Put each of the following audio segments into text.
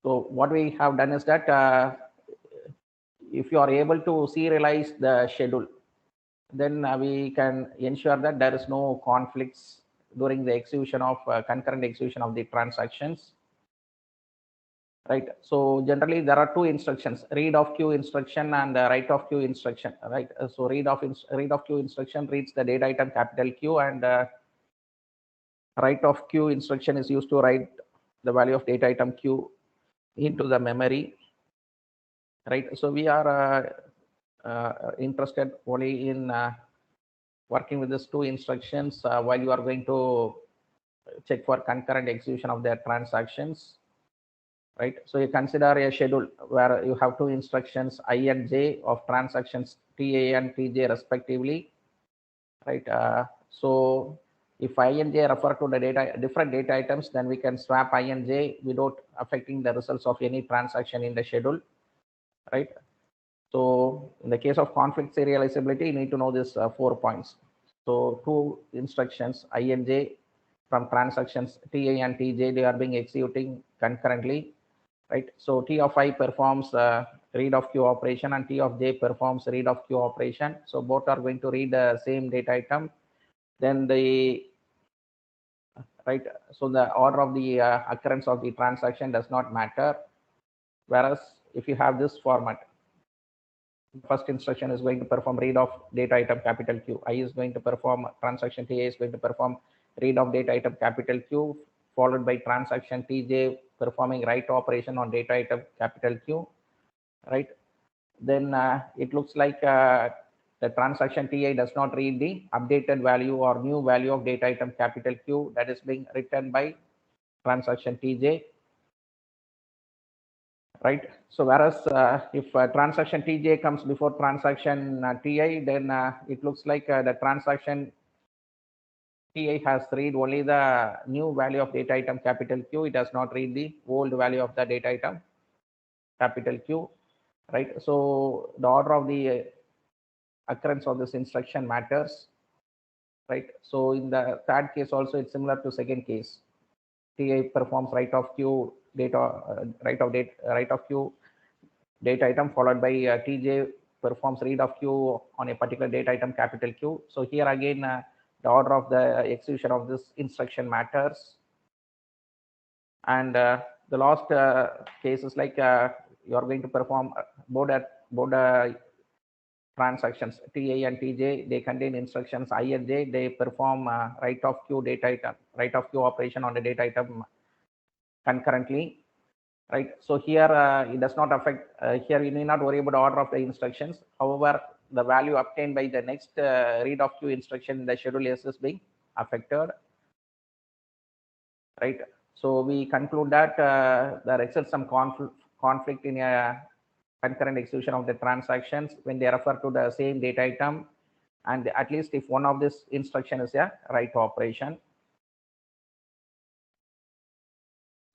So what we have done is that if you are able to serialize the schedule, then we can ensure that there is no conflicts during the execution of concurrent execution of the transactions, right? So generally there are two instructions, read of queue instruction and write of queue instruction, right? So read of queue instruction reads the data item capital Q, and write of queue instruction is used to write the value of data item Q into the memory, right? So we are interested only in working with these two instructions while you are going to check for concurrent execution of their transactions, right? So you consider a schedule where you have two instructions I and J of transactions TA and TJ respectively, right? So if I and J refer to the different data items, then we can swap I and J without affecting the results of any transaction in the schedule, right? So in the case of conflict serializability, you need to know this 4 points. So two instructions I and J from transactions TA and TJ, they are being executing concurrently, right? So T of I performs read of Q operation and T of J performs read of Q operation. So both are going to read the same data item. Then the right, so the order of the occurrence of the transaction does not matter. Whereas if you have this format, the first instruction is going to perform read of data item capital Q. I is going to perform transaction TA is going to perform read of data item capital Q, followed by transaction TJ performing write operation on data item capital Q, right? Then it looks like the transaction TI does not read the updated value or new value of data item capital Q that is being written by transaction TJ, right? So whereas if transaction TJ comes before transaction TI, then it looks like the transaction TI has read only the new value of data item capital Q. It does not read the old value of the data item capital Q, right? So the order of the occurrence of this instruction matters, right? So in the third case also it's similar to second case. TI performs write of Q data write of Q data item, followed by TJ performs read of Q on a particular data item capital Q. So here again the order of the execution of this instruction matters. And the last case is like you are going to perform both transactions TA and TJ, they contain instructions I and J. They perform write of Q data item, write of Q operation on the data item concurrently, right? So here it does not affect. Here you need not worry about the order of the instructions. However, the value obtained by the next read of Q instruction in the schedule S is being affected, right? So we conclude that there exists some conflict in a concurrent execution of the transactions when they refer to the same data item, and at least if one of this instruction is a write operation,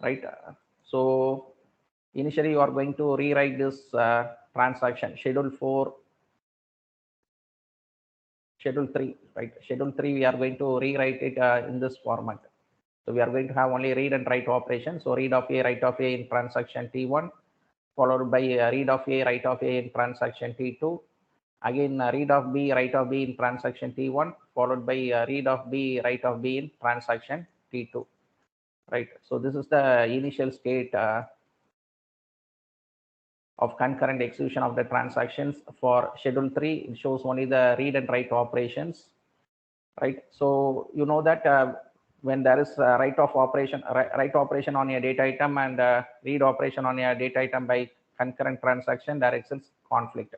right? So initially you are going to rewrite this transaction schedule 4, schedule 3, right? Schedule 3 we are going to rewrite it in this format. So we are going to have only read and write operation. So read of A, write of A in transaction T1, followed by read of A, write of A in transaction T2. Again, read of B, write of B in transaction T1, followed by read of B, write of B in transaction T2, right? So this is the initial state of concurrent execution of the transactions. For schedule 3, it shows only the read and write operations, right? So you know that when there is write operation on a data item and read operation on a data item by concurrent transaction, there exists conflict,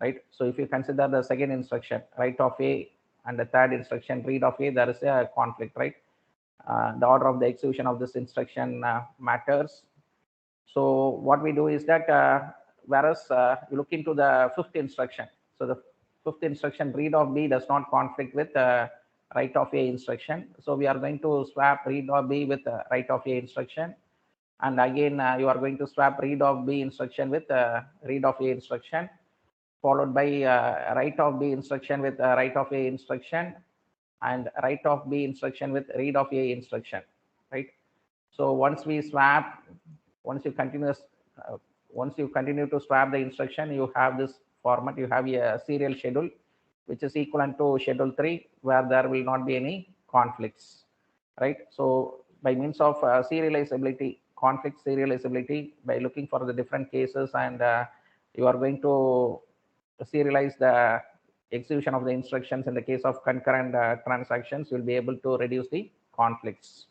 right? So if you consider the second instruction write of A and the third instruction read of A, there is a conflict, right? The order of the execution of this instruction matters. So what we do is that whereas you look into the fifth instruction, so the fifth instruction read of B does not conflict with write of A instruction. So we are going to swap read of B with write of A instruction, and again you are going to swap read of B instruction with read of A instruction, followed by write of B instruction with write of A instruction, and write of B instruction with read of A instruction, right? So once we swap once you continuous once you continue to swap the instruction, you have this format. You have a serial schedule which is equivalent to schedule 3, where there will not be any conflicts, right? So by means of serializability, conflict serializability, by looking for the different cases, and you are going to serialize the execution of the instructions in the case of concurrent transactions, you'll be able to reduce the conflicts.